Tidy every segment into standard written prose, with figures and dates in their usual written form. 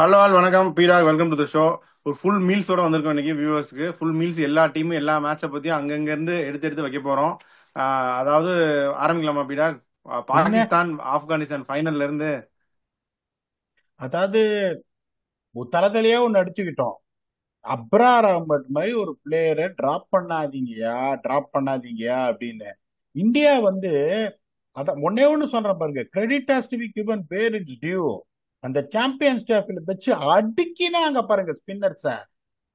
Hello all வணக்கம் பீடா, welcome to the show. ஒரு full மீல்ஸோட வந்திருக்கோம் இன்னைக்கு வியூவர்ஸ்க்கு. ஃபுல் மீல்ஸ் எல்லா டீமும் எல்லா மேட்சை பத்தியும் அங்கங்க இருந்து எடுத்து எடுத்து வைக்க போறோம். அதாவது ஆரம்பிக்கலாமா பீடா? என்ன பாகிஸ்தான் ஆப்கானிஸ்தான் ஃபைனல்ல இருந்து. அதாவது ஒரு தளத்திலேயே ஒண்ணு அடிச்சுக்கிட்டோம். அப்ரார் அஹ்மத் மாதிரி ஒரு பிளேயரை டிராப் பண்ணாதீங்கயா அப்படின்னு. இந்தியா வந்து அதான் ஒன்னே ஒண்ணு சொல்றேன் பாருங்க, credit has to be given where it's due. அந்த சாம்பியன் ஸ்டாஃப்ல வச்சு அடுக்கினாங்க பாருங்க ஸ்பின்னர்ஸ.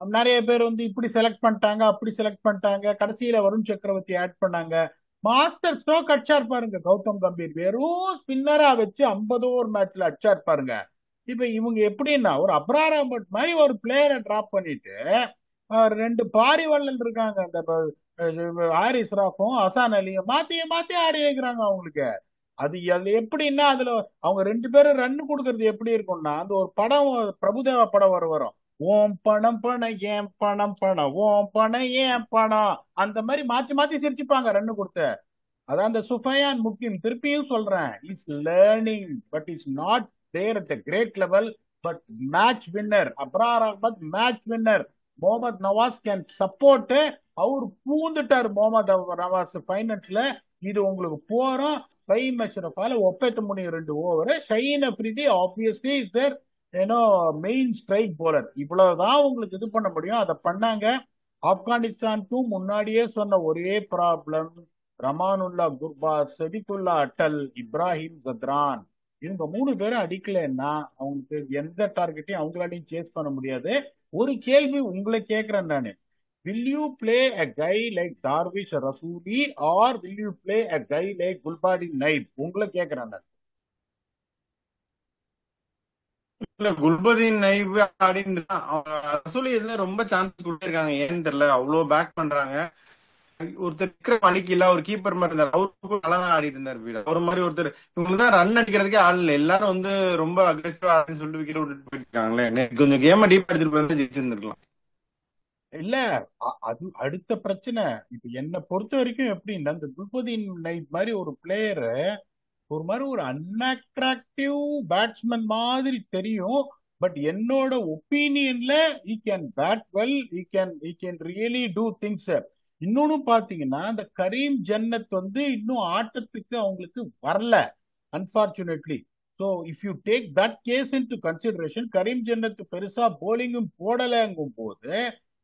நிறைய பேர் வந்து இப்படி செலக்ட் பண்ணிட்டாங்க, அப்படி செலக்ட் பண்ணிட்டாங்க, கடைசியில வருண் சக்கரவர்த்தி ஆட் பண்ணாங்க. மாஸ்டர் ஸ்ட்ரோக் அடிச்சார் பாருங்க கௌதம் கம்பீர், வெறும் ஸ்பின்னரா வச்சு 50 ஓவர் மேட்ச்ல அடிச்சார் பாருங்க. இப்ப இவங்க எப்படின்னா ஒரு அப்ரார் அஹ்மத் மாதிரி ஒரு பிளேயரை டிராப் பண்ணிட்டு ரெண்டு பாரிவள்ளல் இருக்காங்க, அந்த ஹாரிஸ் ராஃபும் ஹசான் அலியும் மாத்தி மாத்தி ஆடி வைக்கிறாங்க அவங்களுக்கு. அது எப்படின்னா அதுல அவங்க ரெண்டு பேரும் ரன் கொடுக்கறது எப்படி இருக்கும்னா, அந்த ஒரு படம், பிரபுதேவா படம் வரும். ஓம் பணம் பணம் ஏன் பணம் பணம் ஓம் பணம் ஏன் பணம், அந்த மாதிரி மாத்தி மாத்தி சிரிச்சுப்பாங்க ரன் கொடுத்து. அதான் அந்த சுஃபயான் முக்கியம், திருப்பியும் சொல்றேன், is learning but is not there at great level. But match winner Abrar Ahmed, match winner. Mohammad Nawaz can support. அவர் பூந்துட்டார் முகமது நவாஸ் ஃபைனல்ஸ்ல. இது உங்களுக்கு போறோம். ஃபைம் அஷ்ரஃபால ஒப்பேத்த முடியும் 2 over. Shaheen Afridi obviously is there ஏன்னோ மெயின் ஸ்ட்ரைக் போலர். இவ்வளவுதான் உங்களுக்கு இது பண்ண முடியும், அதை பண்ணாங்க. ஆப்கானிஸ்தானுக்கும் முன்னாடியே சொன்ன ஒரே ப்ராப்ளம், ரமானுல்லா குர்பாஸ், செதிகுல்லா அட்டல், இப்ராஹிம் ஜத்ரான், இவங்க 3 பேரும் அடிக்கலைன்னா அவங்களுக்கு எந்த டார்கெட்டையும் அவங்களாலையும் சேஸ் பண்ண முடியாது. ஒரு கேள்வி உங்களை கேட்கிறேன் நானு, will you play a guy like Darvish Rasuli or will you play a guy like Gulbadin Naib? உங்களை கேட்கிறேன் நான். இல்ல, குல்பதீன் நைப் அப்படின்னு ரசூலி இதுல ரொம்ப சான்ஸ் கொடுத்திருக்காங்க. ஏன்னு தெரியல, அவ்வளவு பேக் பண்றாங்க. ஒருத்தர் விக்ரம் அடிக்கல, இல்ல ஒரு கீப்பர் மாதிரி இருந்தார், அவரு நல்லா தான் ஆடிட்டு இருந்தார் வீடு. ஒரு மாதிரி ஒருத்தர் இவங்க தான் ரன் அடிக்கிறதுக்கே ஆள் இல்லை, எல்லாரும் வந்து ரொம்ப அக்ரெசிவா ஆடுன்னு சொல்லிட்டு விக்கெட் விட்டுட்டு போயிருக்காங்களே. கொஞ்சம் கேம டீப் எடுத்துட்டு போய் ஜெயிச்சிருந்திருக்கலாம். இல்ல, அது அடுத்த பிரச்சனை. இப்ப என்னை பொறுத்த வரைக்கும் எப்படின்னா, இந்த குல்பதீன் நைப் மாதிரி ஒரு பிளேயர் ஒரு மாதிரி ஒரு அன்அட்ராக்டிவ் பேட்ஸ்மேன் மாதிரி தெரியும். பட் என்னோட ஒப்பீனியன்ல he can bat well, he can really do things. இன்னொன்னு பாத்தீங்கன்னா, இந்த கரீம் ஜன்னத் வந்து இன்னும் ஆட்டத்துக்கு அவங்களுக்கு வரல, unfortunately. So if you take that case into consideration, Karim Janat பெருசா போலிங்கும் போடலைங்கும் போது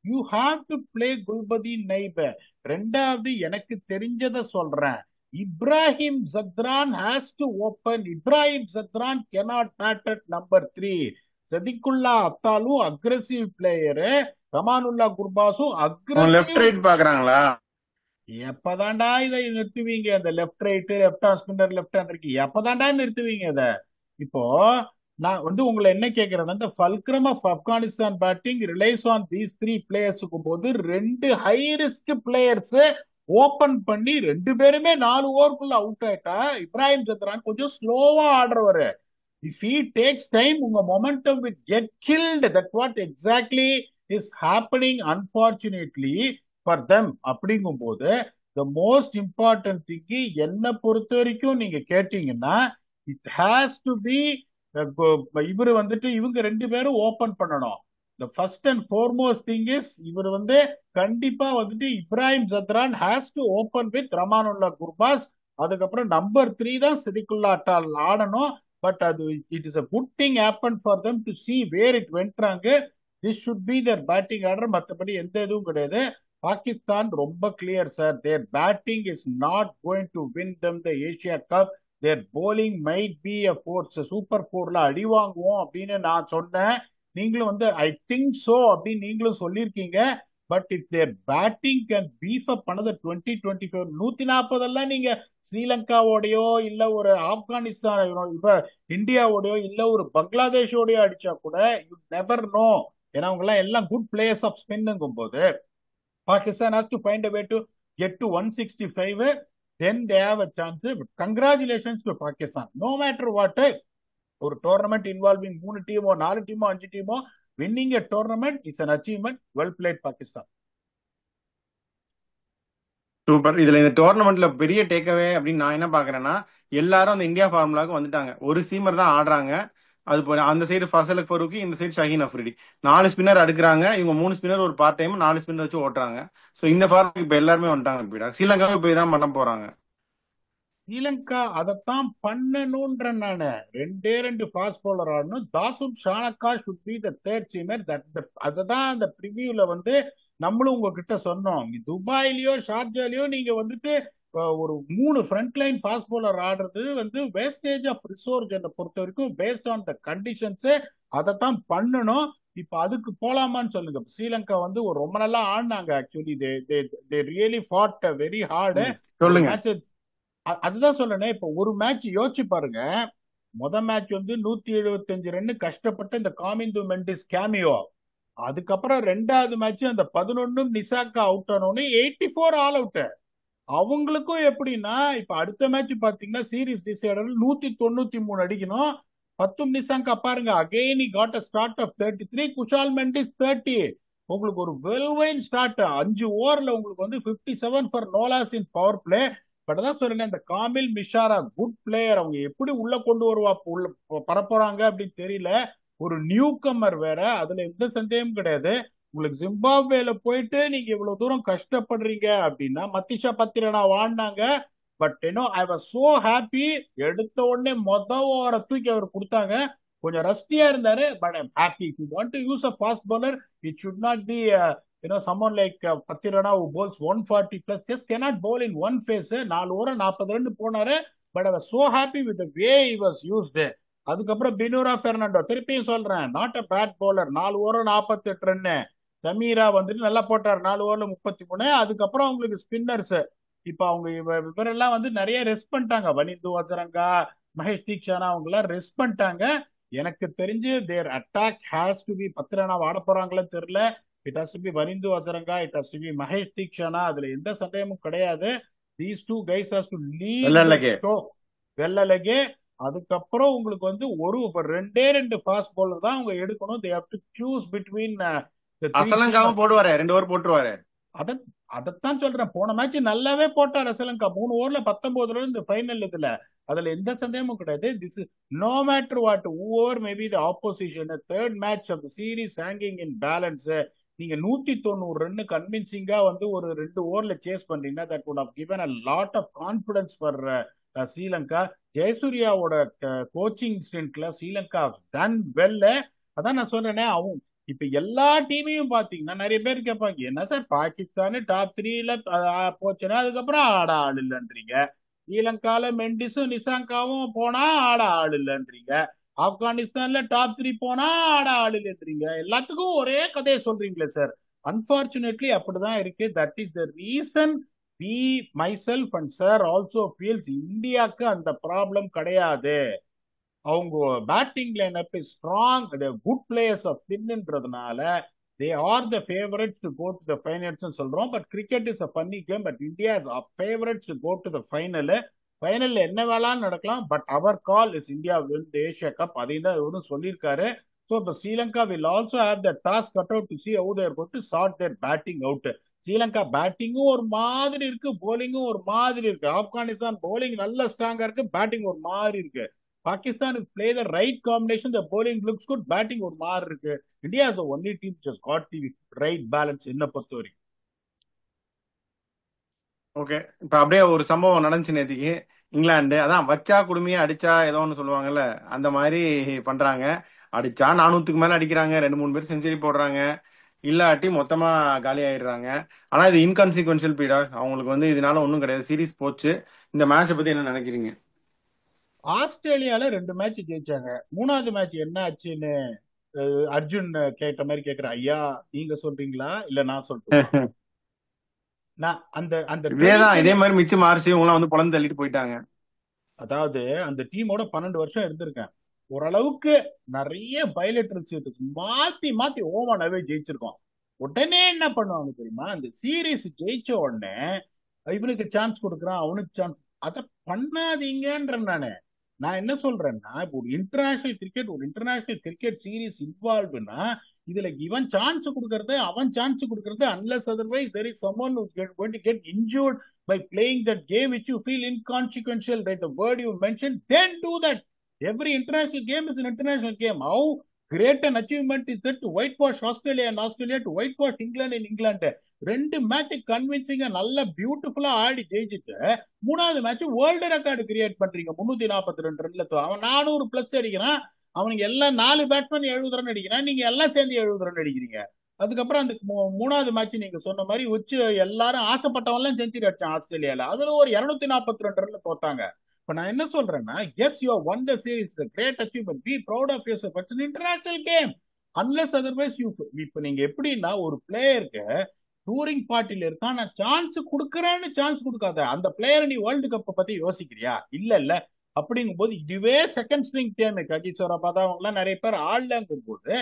you have to play Gulbadin Naib. ரெண்டாவது, எனக்கு தெரிஞ்சதை சொல்றேன், Ibrahim Zadran has to open. Ibrahim Zadran cannot bat at number 3. Sediqullah அத்தாலும் அக்ரெசிவ் பிளேயரு, ரமானுல்லா குர்பாஸும் அவங்க லெஃப்ட் அக்ரெசிவ். ரைட் பாக்குறாங்களா? எப்பதான்டா இதை நிறுத்துவீங்க? அந்த left right, left hand spinner, left hand இருக்கு, எப்பதான்டா நிறுத்துவீங்க இத? இப்போ நான் வந்து உங்களை என்ன கேட்கிறேன்னா, இந்த fulcrum of Afghanistan batting relies on these 3 பிளேயர்ஸுக்கும் போது 2 ஹை ரிஸ்க் பிளேயர்ஸ் ஓபன் பண்ணி 2 பேருமே 4 ஓவருக்குள்ள அவுட் ஆயிட்டா, இப்ராஹிம் சத்ரான் கொஞ்சம் ஸ்லோவா ஆடுறவரு. இஃப் he takes time, உங்க momentum will get killed. That's what exactly is happening unfortunately for them. அப்படிங்கும் போது the most important thing, என்ன பொறுத்த வரைக்கும் நீங்க கேட்டீங்கன்னா, it has to be இவரு வந்துட்டு இவங்க 2 பேரும் ஓபன் பண்ணணும். the first and foremost thing is இவர் வந்து கண்டிப்பா வந்துட்டு Ibrahim Zadran has to open with Ramanullah Gurbaz. அதுக்கப்புறம் நம்பர் 3 தான் சிதிகுல்லா அட்டால் ஆடணும். பட் அது it is a good thing happen for them to see where it வென்ட்ராங்க. This should be their batting order, மற்றபடி எந்த இதுவும் கிடையாது. பாகிஸ்தான் ரொம்ப clear sir, their batting is not going to win them the Asia cup. Their bowling might be a force. Super 4ல அடி வாங்குவோம் அப்படின்னு நான் சொன்னேன், நீங்களும் வந்து ஐ திங்க் சோ அப்படின்னு நீங்களும் சொல்லியிருக்கீங்க. But if their batting can beef up பண்ணது 2025 140 நீங்க ஸ்ரீலங்காவோடயோ இல்ல ஒரு ஆப்கானிஸ்தான் இப்ப இந்தியாவோடயோ இல்ல ஒரு பங்களாதேஷோடயோ அடிச்சா கூட யூ நெவர் நோ. ஏன்னா அவங்க எல்லாம் குட் பிளேயர்ஸ் ஆஃப் ஸ்பின்னுங்கும் போது Pakistan has to find a way to get to 165. Then they have a chance. Congratulations to Pakistan. No matter what, ஒரு டோர்னமெண்ட் இன்வால்விங் 3 டீமோ 4 டீமோ 5 டீமோ, winning a tournament is an achievement. Well played Pakistan. Super. இதுல இந்த டோர்னமெண்ட்ல பெரிய takeaway அப்படின்னு நான் என்ன பாக்குறேன்னா, எல்லாரும் அந்த இந்தியா ஃபார்முலாவுக்கு வந்துட்டாங்க. ஒரு சீமர் தான் ஆடுறாங்க. அது போல அந்த சைடு ஃபசல் ஃபரூக்கி, இந்த சைடு ஷஹீன் அஃப்ரிடி. 4 ஸ்பின்னர் அடுக்குறாங்க. இவங்க 3 ஸ்பின்னர் ஒரு பார்ட் டைம் 4 ஸ்பின்னர் வச்சு ஓட்டுறாங்க. சோ இந்த ஃபார்முக்கு இப்ப எல்லாருமே வந்துட்டாங்க. பீடா ஸ்ரீலங்காவும் இப்ப இதான் பண்ண போறாங்க. ஸ்ரீலங்கா அதைத்தான் பண்ணணும்ன்ற நானு. ரெண்டே ரெண்டு ஃபாஸ்ட் பவுலர் ஆடணும். தாசும் Shanaka should be the third seamer. அததான் அந்த ப்ரிவியூல வந்து நம்மளும் உங்ககிட்ட சொன்னோம். துபாயிலயோ ஷார்ஜாலயோ நீங்க வந்துட்டு ஒரு 3 ஃப்ரண்ட் லைன் ஃபாஸ்ட் பவுலர் ஆடுறது வந்து வேஸ்டேஜ் ஆஃப் ரிசோர்ஸ் என்னை பொறுத்த வரைக்கும் பேஸ்ட் ஆன் த கண்டிஷன்ஸ். அதைத்தான் பண்ணணும். இப்ப அதுக்கு போலாமான்னு சொல்லுங்க. ஸ்ரீலங்கா வந்து ஒரு ரொம்ப நல்லா ஆடினாங்க. Actually they really fought very hard. ஒரு சொல்லுங்க. மேட்ச் அதுதான் சொல்றேனே. இப்ப ஒரு மேட்ச் யோசிச்சு பாருங்க. மேட்ச் வந்து 175 ரன் கஷ்டப்பட்ட இந்த காமிந்து மெண்டிஸ் கேமியோ. அதுக்கப்புறம் ரெண்டாவது மேட்ச் அந்த 11 நிசாக்கா அவுட் ஆனோடனே 84 ஆல் அவுட். அவங்களுக்கும் எப்படின்னா இப்ப அடுத்த மேட்ச் பாத்தீங்கன்னா சீரிஸ் டிசைடர் 193 அடிக்கணும். 10 நிசாங்கா பாருங்க again got a start of 33. Kusal Mendis 30. உங்களுக்கு ஒரு வெல்வைன் ஸ்டார்ட். 5 ஓவர்ல உங்களுக்கு வந்து 57 for no loss in power play. But அதான் சொல்றேன், இந்த காமில் மிஷாரா குட் பிளேயர். அவங்க எப்படி உள்ள கொண்டு வருவா உள்ள பரப்போறாங்க அப்படின்னு தெரியல. ஒரு நியூ கம்மர் வேற, அதுல எந்த சந்தேகமும் கிடையாது. உங்களுக்கு ஜிம்பாப்வேல போயிட்டு நீங்க இவ்வளவு தூரம் கஷ்டப்படுறீங்க அப்படின்னா மத்திஷா பத்திரனா வாடினாங்க. But I was so happy. எடுத்த உடனே ஓவரை தூக்கி அவர் கொடுத்தாங்க. கொஞ்சம் ரஸ்டியா இருந்தாரு. But I'm happy. If you want to use a fast bowler, it should not be someone like Pathirana who bowls 140 plus just cannot bowl in one phase. 4 over 40 run போனாரு. But I was so happy with the way he was used. அதுக்கப்புறம் பினூரா பெர்னாண்டோ திருப்பியும் சொல்றேன், not a bad bowler. 4 over 48 run. Chameera வந்துட்டு நல்லா போட்டார் 4 ஓவர்ல 33. அதுக்கப்புறம் அவங்களுக்கு ஸ்பின்னர்ஸ் இப்ப அவங்க இவரெல்லாம் வந்து நிறைய ரெஸ்ட் பண்ணிட்டாங்க. வனிந்து வசரங்கா, மகேஷ் தீக்ஷானா அவங்க எல்லாம் ரெஸ்ட் பண்ணிட்டாங்க. எனக்கு தெரிஞ்சு their attack has to be Pathirana ஆட போறாங்களன்னு தெரியல. It has to be Wanindu Hasaranga, it has to be Mahesh Theekshana. அதுல எந்த சந்தேகமும் கிடையாது. These two guys has to lead Wellalage. அதுக்கப்புறம் உங்களுக்கு வந்து ரெண்டே ரெண்டு ஃபாஸ்ட் பவுலர் தான் அவங்க எடுக்கணும். They have to choose between அசலங்காவும் போடுவாரு, 2 ஓவர் போட்டுருவாரு. அதத்தான் சொல்றேன். போன மேட்ச் நல்லாவே போட்டார் அசலங்கா. 3 ஓவர்ல 19 ரன் இந்த ஃபைனல் இதுல. அதுல எந்த சந்தேகமும் கிடையாது. This is no matter what over maybe the opposition. Third match of the series hanging in balance. நீங்க 190 ரன் கன்வின்சிங்கா வந்து ஒரு 2 ஓவர்ல சேஸ் பண்றீங்கன்னா that would have given a lot of confidence for Sri Lanka. ஜெயசூர்யாவோட கோச்சிங் ஸ்டென்ட்ல ஸ்ரீலங்கா டன் வெல்ல. அதான் நான் சொல்றேனே, அவங்க இப்ப எல்லா டீமையும் பாத்தீங்கன்னா நிறைய பேர் கேட்பாங்க, என்ன சார் பாகிஸ்தான் டாப் 3ல போச்சுன்னா அதுக்கப்புறம் ஆட ஆள் இல்லைன்றீங்க. ஸ்ரீலங்கால மெண்டிஸும் நிசாங்காவும் போனா ஆட ஆள் இல்லைன்றீங்க. ஆப்கானிஸ்தான்ல டாப் 3 போனா ஆட ஆள் இல்லைன்றீங்க. எல்லாத்துக்கும் ஒரே கதையை சொல்றீங்களே சார். அன்பார்ச்சுனேட்லி அப்படிதான் இருக்கு. That is the reason we myself and sir also feels இந்தியாவுக்கு அந்த ப்ராப்ளம் கிடையாது. அவங்க batting lineup is strong, good players of தின்ன்றதுனால they are the favorites to go to the finals சொல்றோம். But cricket is a funny game. But India is a favorites to go to the final. ஃபைனல்ல என்ன வேளான்னு நடக்கலாம். But our call is India win the Asia Cup. அதையும் தான் இவரும் சொல்லியிருக்காரு. So இப்போ Sri Lanka will also have the task cut out to see how they are going to sort their batting out. Sri Lanka பேட்டிங்கும் ஒரு மாதிரி இருக்கு, போலிங்கும் ஒரு மாதிரி இருக்கு. ஆப்கானிஸ்தான் போலிங் நல்ல ஸ்ட்ராங்கா இருக்கு, பேட்டிங் ஒரு மாதிரி இருக்கு. Pakistan play the right combination, the bowling looks good, batting ஒரு மாதிரி இருக்கு. India is the only team just got the right balance என்ன பொறுத்த வரைக்கும். ஓகே, இப்ப அப்படியே ஒரு சம்பவம் நடந்துச்சு நேத்திக்கு. இங்கிலாந்து அதான் வச்சா குடுமையா அடிச்சா ஏதோ ஒன்று சொல்லுவாங்கல்ல, அந்த மாதிரி பண்றாங்க. அடிச்சா 400க்கு மேல அடிக்கிறாங்க, 2-3 பேர் செஞ்சுரி போடுறாங்க, இல்லாட்டி மொத்தமா காலி ஆயிடுறாங்க. ஆனா இது இன்கான்சிக்வன்சியல் பீடா, அவங்களுக்கு வந்து இதனால ஒன்றும் கிடையாது. சீரீஸ் போச்சு. இந்த மேட்சை பத்தி என்ன நினைக்கிறீங்க? ஆஸ்திரேலியால 2 மேட்ச் ஜெயிச்சாங்க. 3வது மேட்ச் என்ன ஆச்சுன்னு அர்ஜுன் கேட்ட மாதிரி கேக்குற. ஐயா நீங்க சொல்றீங்களா இல்ல நான் சொல்றேன்? நான் இதே மாதிரி மிச்சம் மாறிச்சு இவங்க வந்து பொழந்து தள்ளிட்டு போயிட்டாங்க. அதாவது அந்த டீமோட 12 வருஷம் இருந்திருக்கேன். ஓரளவுக்கு நிறைய பைலேட்டர்ஸ் மாத்தி மாத்தி ஓவனாவே ஜெயிச்சிருக்கோம். உடனே என்ன பண்ணுவாங்க தெரியுமா, அந்த சீரீஸ் ஜெயிச்ச உடனே இவனுக்கு சான்ஸ் கொடுக்குறான் அவனுக்கு சான்ஸ். அத பண்ணாதீங்கன்ற நான் என்ன சொல்றேன்னா, ஒரு இன்டர்நேஷனல் கிரிக்கெட் சீரீஸ் இன்வால்வ்னா இதுல இவன் சான்ஸ் கொடுக்கறது அவன் சான்ஸ் கொடுக்கறது, unless otherwise there is someone who's going to get injured by playing that game which you feel inconsequential, right? The word you mentioned, then do that. Every international game is an international game. How great an achievement is it to whitewash Australia and Australia to whitewash England and England. ரெண்டு match கன்வின்சிங்கா நல்ல பியூட்டிஃபுல்லா ஆடி ஜெயிச்சுட்டு மூணாவது match world record create பண்றீங்க. 342 ரன்ல அவன் 400 plus அடிக்கிறான். அவனுக்கு எல்லாம் 4 பேட்ஸ்மேன் 70 ரன் அடிக்கிறான். நீங்க எல்லாம் சேர்ந்து 70 ரன் அடிக்கிறீங்க. அதுக்கப்புறம் அந்த மூணாவது மேட்ச் நீங்க சொன்ன மாதிரி வச்சு எல்லாரும் ஆசைப்பட்டவெல்லாம் செஞ்சுரி அடிச்சான் ஆஸ்திரேலியால. அதுல ஒரு 242 ரன்ல தோத்தாங்க. இப்ப நான் என்ன சொல்றேன்னா, yes you won the series, great achievement, be proud of yourself, it's international game. Unless otherwise you, இப்ப நீங்க எப்படின்னா ஒரு பிளேயருக்கு டூரிங் பார்ட்டில இருக்கா, நான் சான்ஸ் கொடுக்கறேன்னு சான்ஸ் கொடுக்காத அந்த பிளேயர் நீ வேர்ல்டு கப் பத்தி யோசிக்கிறியா? இல்ல இல்ல. அப்படிங்கும் போது இதுவே செகண்ட் ஸ்ட்ரிங் டீம் அஜித் பார்த்தா அவங்க எல்லாம் நிறைய பேர் ஆடலங்கும் போது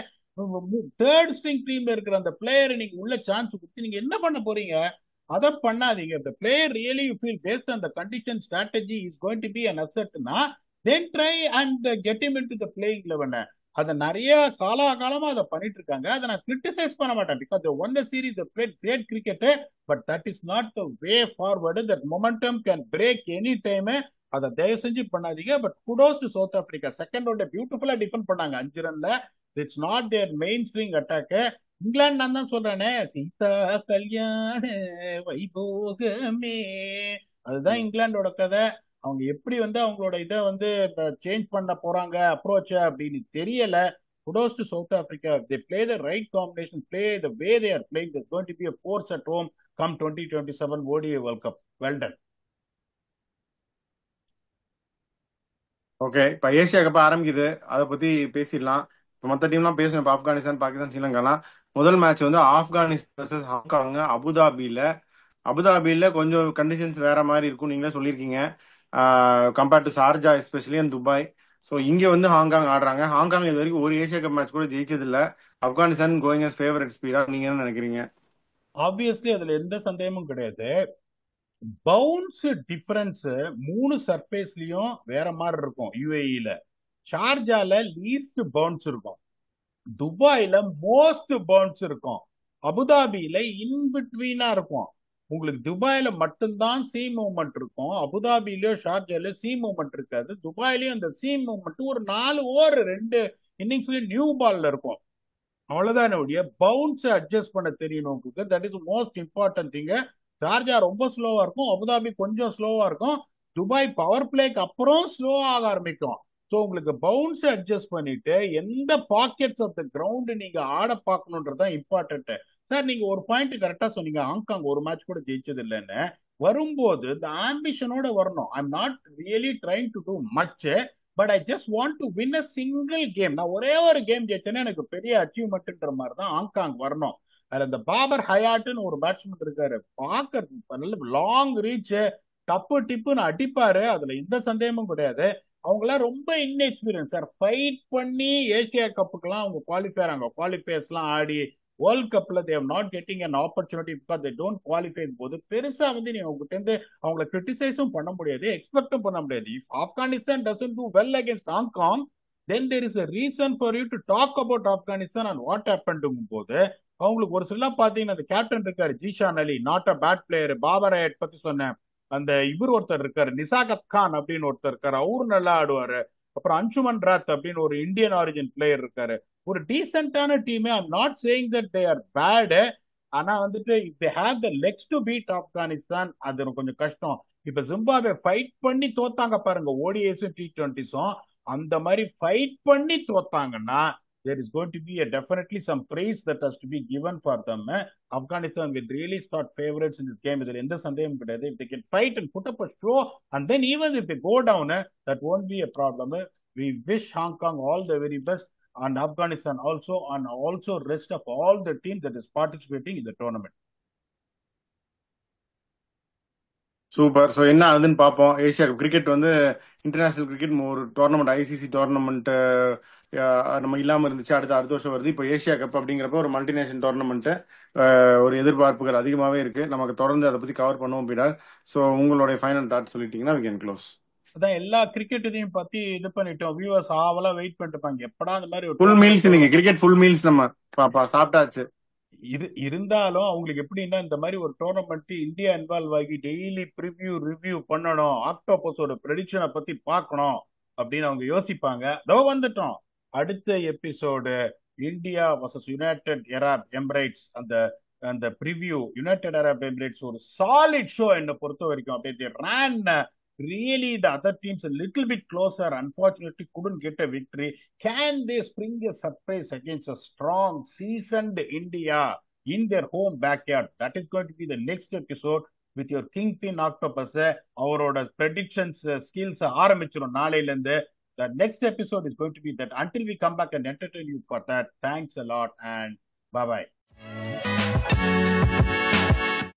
தேர்ட் ஸ்ட்ரிங் டீம்ல இருக்கிற அந்த பிளேயர் நீங்க உள்ள சான்ஸ் கொடுத்து நீங்க என்ன பண்ண போறீங்க? அதை பண்ணாதீங்க. The player really you feel based on the condition strategy is going to be an asset னா then try and get him into the playing 11. அதை நிறைய காலமா அதை பண்ணிட்டு இருக்காங்க. அதை நான் கிரிட்டிசைஸ் பண்ண மாட்டேன். Because they won the series, they played great cricket, but that is not the way forward. That momentum can break any time. அதை தயவு செஞ்சு பண்ணாதீங்க. But kudos to South Africa. Second one பியூட்டிஃபுல்லா டிஃபெண்ட் பண்ணாங்க 5 ரன்ல. It's not their main string attack. இங்கிலாந்து நான் தான் சொல்றேனே, சீதா கல்யாண வைபோகமே, அதுதான் இங்கிலாந்தோட கதை. அவங்க எப்படி அவங்களோட இதை சேஞ்ச் பண்ண போறாங்க அப்ரோச் அப்படின்னு தெரியல. Kudos to south Africa. they play the right combination, play the way they are playing, there's going to be a force at home come 2027 ODI World Cup. Well done. Okay, இப்ப Asia cup ஆரம்பிக்குது, அதை பத்தி பேசிடலாம். இப்ப மற்ற டீம்லாம் பேசணும். இப்ப ஆப்கானிஸ்தான், பாகிஸ்தான், ஸ்ரீலங்காலாம். முதல் மேட்ச் ஆப்கானிஸ்தான் வர்சஸ் ஹாங்காங் அபுதாபியில கொஞ்சம் கண்டிஷன்ஸ் வேற மாதிரி இருக்கும், நீங்களே சொல்லியிருக்கீங்க. Compared to Sharjah especially and Dubai. So இங்க ஹாங்காங் ஆடுறாங்க. ஹாங்காங் இது வரைக்கும் ஒரு ஏசியா கப் மேட்ச் கூட ஜெயிச்சது இல்ல. ஆப்கானிஸ்தான் கோயிங் அஸ் ஃபேவரட் ஸ்பீடா, நீங்க என்ன நினைக்கிறீங்க? ஆப்வியஸ்லி அதுல எந்த சந்தேகமும் கிடையாது. பவுன்ஸ் டிஃபரன்ஸ் 3 சர்ஃபேஸ்லயும் வேற மாதிரி இருக்கும். யுஏஇல ஷார்ஜால லீஸ்ட் பவுன்ஸ் இருக்கும், துபாயில மோஸ்ட் பவுன்ஸ் இருக்கும், அபுதாபியில இன் பிட்வீனா இருக்கும். உங்களுக்கு துபாயில மட்டும்தான் சி மூவ்மெண்ட் இருக்கும், அபுதாபிலயோ ஷார்ஜால சி மூவ்மெண்ட் இருக்காது. துபாயிலயும் அந்த சி மூவ்மெண்ட் ஒரு 4 ஓவர் 2 இன்னிங்ஸ்லயும் நியூ பால்ல இருக்கும். அவ்வளவுதான். என்னுடைய பவுன்ஸ் அட்ஜஸ்ட் பண்ண தெரியணும் உங்களுக்கு. That is most important thing. Sharjah ரொம்ப ஸ்லோவா இருக்கும், அபுதாபி கொஞ்சம் ஸ்லோவா இருக்கும், துபாய் பவர் பிளேக்கு அப்புறம் ஸ்லோ ஆக ஆரம்பிக்கும். ஸோ உங்களுக்கு பவுன்ஸ் அட்ஜஸ்ட் பண்ணிட்டு எந்த பாக்கெட்ஸ் ஆஃப் த கிரவுண்ட் நீங்க ஆட பார்க்கணுன்றதான் இம்பார்ட்டன்ட். சார் நீங்க ஒரு பாயிண்ட் கரெக்டா சொன்னீங்க, ஹாங்காங் ஒரு மேட்ச் கூட ஜெயிச்சது இல்லைன்னு. வரும்போது இந்த ஆம்பிஷனோட வரணும். ஐ am not really trying to too much, but I just want to win a single game. நான் ஒரே ஒரு கேம் ஜெயிச்சேன்னா எனக்கு பெரிய அச்சீவ்மெண்ட்ன்ற மாதிரி தான் ஹாங்காங் வரணும். அதுல இந்த பாபர் ஹயாட்டுன்னு ஒரு பேட்ஸ்மேன் இருக்காரு, பார்க்க நல்ல லாங் ரீச், டப்பு டிப்புன்னு அடிப்பாரு, அதுல எந்த சந்தேகமும் கிடையாது. அவங்களாம் ரொம்ப இன்எக்ஸ்பீரியன்ஸ் சார். ஃபைட் பண்ணி ஏசியா கப்புக்கெல்லாம் அவங்க குவாலிஃபயர்ஸ் எல்லாம் ஆடி வேர்ல்ட் கப்ல they not getting an opportunity because they don't qualify போது பெருசா நீ அவங்க இருந்து அவங்களை கிரிட்டிசைஸும் பண்ண முடியாது, எக்ஸ்பெக்டும் பண்ண முடியாது. If Afghanistan doesn't do well against Hong Kong, then there is a reason for you to talk about Afghanistan and what happened போது அவங்களுக்கு ஒரு சில பாத்தீங்கன்னா அந்த கேப்டன் இருக்காரு Zeeshan Ali, not a bad player. Babar Hayat பத்தி சொன்னேன், அந்த இவர் ஒருத்தர் இருக்காரு நிசாகத் கான் அப்படின்னு ஒருத்தர் இருக்காரு, அவரு நல்லா ஆடுவாரு. அப்புறம் அன்சுமன் ராத் அப்படின்னு ஒரு இந்தியன் ஆரிஜின் பிளேயர் இருக்காரு. ஒரு டீசென்டான team. I am not saying that they are bad. ஆனா if they have the legs to beat Afghanistan அது கொஞ்சம் கஷ்டம். இப்ப ஜிம்பாப்வே ஃபைட் பண்ணி தோத்தாங்க பாருங்க, ஓடிஐஸும் T20ஸும். அந்த மாதிரி ஃபைட் பண்ணி தோத்தாங்கன்னா there is going to be definitely some praise that has to be given for them. Afghanistan will really start favorites in this game. இதுல எந்த சந்தேகமும் கிடையாது. If they can fight and put up a show and then even if they go down, that won't be a problem. We wish Hong Kong all the very best and Afghanistan also, and also rest of all the teams that is participating in the tournament. Super. So என்ன ஆகுதுன்னு பார்ப்போம். Asia cricket international cricket ஒரு tournament, ICC tournament நம்ம இல்லாமல் இருந்துச்சு, அடுத்த வருஷம் வருது. இப்போ ஏசியா கப் அப்படிங்கிறப்ப ஒரு மல்டிநேஷனல் டோர்னமெண்ட், ஒரு எதிர்பார்ப்புகள் அதிகமாகவே இருக்கு. நமக்கு தொடர்ந்து அதை பத்தி கவர் பண்ணுவோம் பீடா. ஸோ உங்களுடைய ஃபைனல் தாட் சொல்லிட்டீங்கன்னா we can close. அதான் எல்லா கிரிக்கெட்டையும் பத்தி இது பண்ணிட்டோம். வியூவர்ஸ் ஆவலா வெயிட் பண்ணிட்டு இருப்பாங்க எப்படா அந்த மாதிரி ஒரு ஃபுல் மீல்ஸ். இன்னைக்கு கிரிக்கெட் ஃபுல் மீல்ஸ் நம்ம சாப்பிட்டாச்சு. இருந்தாலும் அவங்களுக்கு எப்படின்னா இந்த மாதிரி ஒரு டோர்னமெண்ட் இந்தியா இன்வால்வ் ஆகி டெய்லி ரிவ்யூ பண்ணணும், ஆக்டோபஸோட ப்ரெடிக்ஷனை பத்தி பார்க்கணும் அப்படின்னு அவங்க யோசிப்பாங்க. அதோ வந்துட்டோம். அடுத்த episode India versus United Arab Emirates. அந்த அந்த ப்ரிவ்யூ யுனைடெட் அரப் எமிரேட்ஸ் ஒரு சாலிட் ஷோ என்னை பொறுத்த வரைக்கும். அப்படியே ran really the other teams a little bit closer, unfortunately couldn't get a victory. Can they spring a surprise against a strong seasoned India in their home backyard? That is going to be the next episode with your Kingpin Octopus. அவரோட predictions skills ஆரம்பிச்சிடும் நாளையில இருந்து. The next episode is going to be that. Until we come back and entertain you for that, thanks a lot and bye bye.